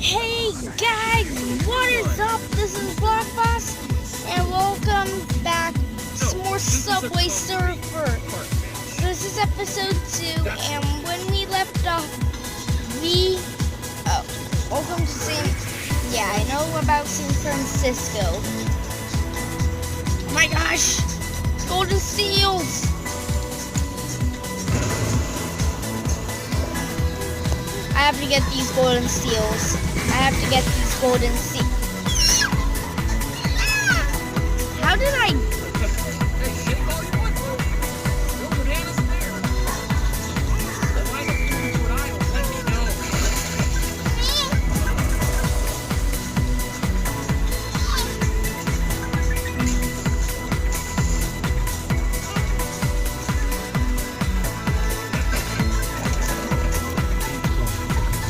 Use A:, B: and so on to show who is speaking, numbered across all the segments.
A: Hey guys, what is up? This is Blockboss, and welcome back to some more Subway Surfer. This is episode 2, and when we left off, welcome to I know about San Francisco. Oh my gosh, golden seals! I have to get these golden seals. How did I?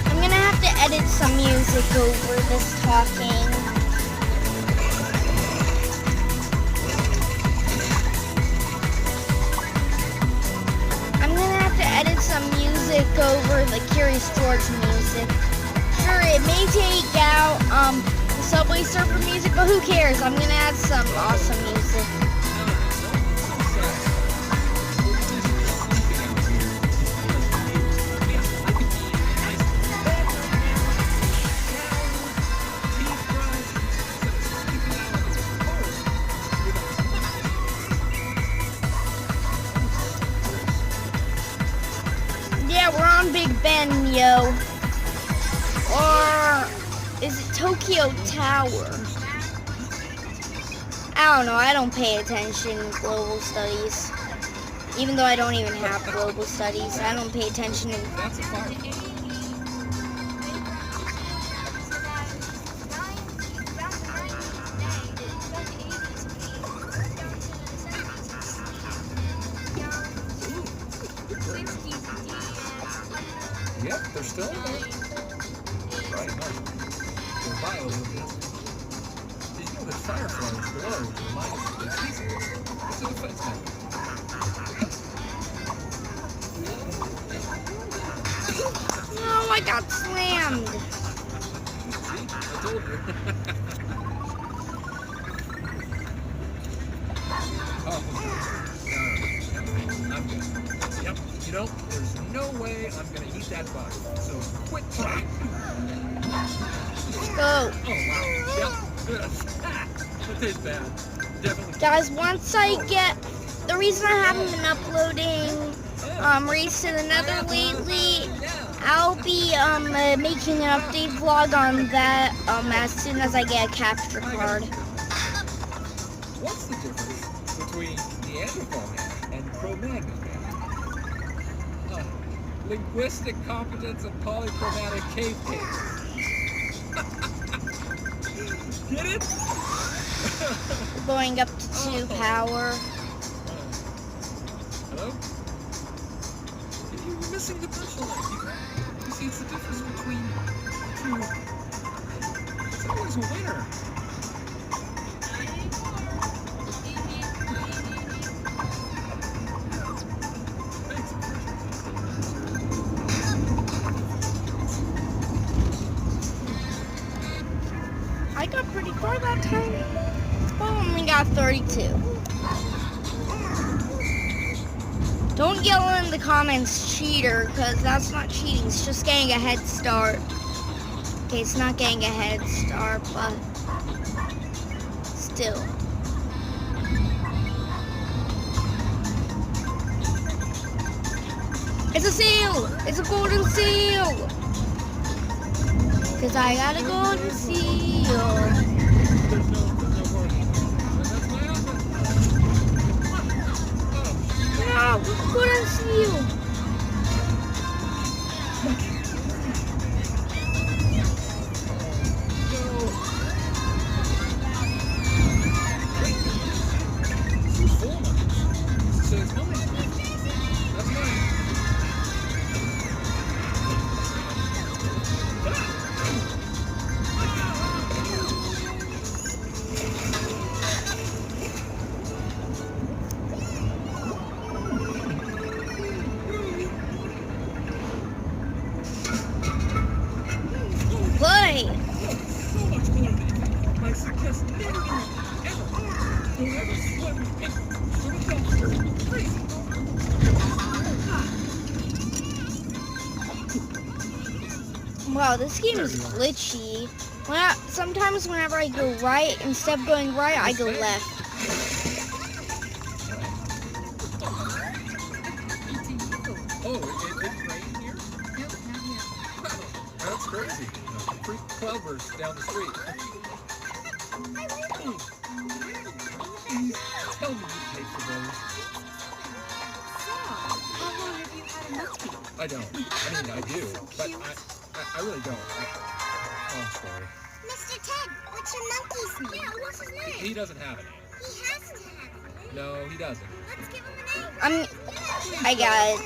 A: I'm gonna have to edit some music over this talking. Over the Curious George music. Sure, it may take out the Subway Surfer music, but who cares? I'm gonna add some awesome music. Yeah, we're on Big Ben, yo. Or is it Tokyo Tower? I don't know. I don't pay attention to global studies. Even though I don't even have global studies, I don't pay attention to...
B: Yep, they're still there. Right, no. They're bioluminescent. Did you know that fireflies glow to remind us of their species? It's a defense mechanism.
A: Oh, I got slammed.
B: See? I told you. I'm good. Yep. You know, there's no way I'm gonna eat that bug. So quit trying.
A: Let's go.
B: Oh wow. Yep. Good. That tastes bad. Definitely.
A: Guys, once I get... The reason I haven't been uploading Race to the Nether lately, I'll be making an update vlog on that as soon as I get a capture card.
B: What's the difference between Neanderthal man and Cro-Magnon man? Linguistic competence and polychromatic cave painters. Get it?
A: We're going up to 2 power.
B: Hello? You're missing the punchline. You see, it's the difference between two. It's always a winner.
A: I got pretty far that time. Oh, only got 32. Don't yell in the comments, cheater, because that's not cheating. It's just getting a head start. Okay, it's not getting a head start, but still. It's a seal! It's a golden seal! Because I got a golden seal. No, golden seal. Wait.
B: So much more than anything. I suggest never doing it. Ever. Don't ever swim in the dumpster. Crazy.
A: Wow, this game is glitchy. Sometimes whenever I go right, instead of going right, I go left.
B: Oh, it rained here? That's crazy. Free cloudburst down the street. Tell me you pay for those. I don't. I mean, I do, but I really don't. Oh, I'm sorry.
C: Mr. Ted, what's your monkey's name? Yeah, what's his name?
B: He doesn't have a name.
C: He has to have a name.
B: No, he doesn't.
C: Let's give him a name.
A: I got it.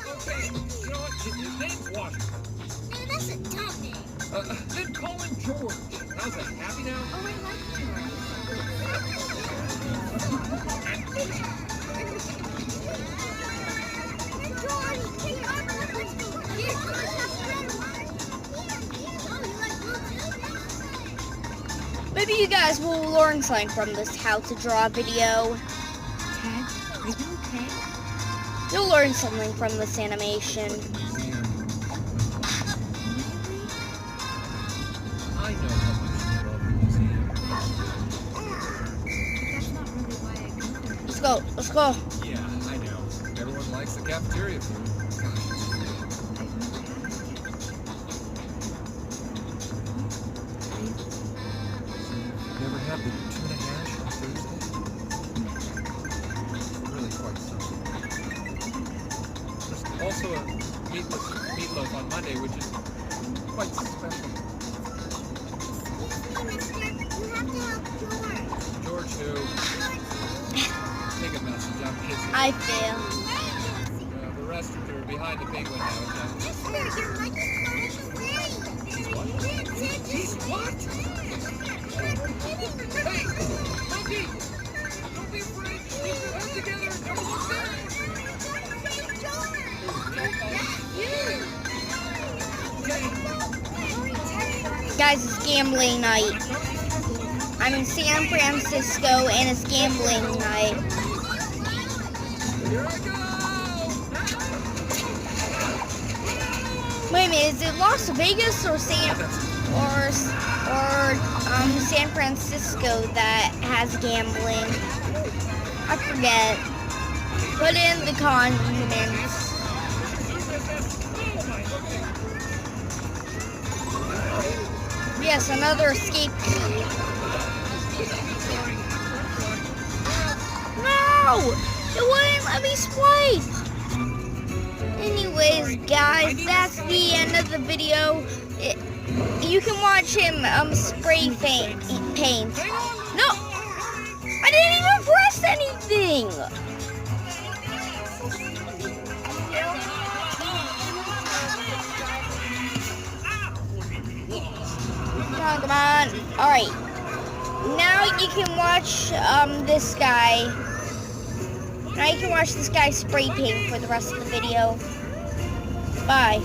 B: Okay, you know what? His name's Washington.
C: No, that's a dumb name.
B: Then call him George. How's that? Happy now?
C: Oh, I like George.
A: Maybe you guys will learn something from this how to draw video.
C: Ted, are you okay?
A: You'll learn something from this animation.
B: I know how much you love the museum.
C: That's not really why I go there.
A: Let's go. Let's go.
B: Yeah, I know. Everyone likes the cafeteria food. Never had the tuna hash on Thursday? Really quite something. There's also a meatless meatloaf on Monday, which is quite special.
C: Excuse me, mister. You have to help George.
B: George who? Take a message, I'm busy.
A: I fail.
B: The rest are behind the penguin now.
C: Mister, your monkey's going to rain.
B: He's what? He's what? Hey! Monkey! Don't be afraid! Keep your head together and don't look back!
A: Guys, it's gambling night. I'm in San Francisco and it's gambling night.
B: Here I go!
A: Wait a minute, is it Las Vegas or San Francisco that has gambling? I forget. Put in the comments. Yes, another escape key. No! It wouldn't let me swipe! Anyways, guys, that's the end of the video. You can watch him spray paint. No! I didn't even press anything! Come on. Alright. Now you can watch this guy. Now you can watch this guy spray paint for the rest of the video. Bye.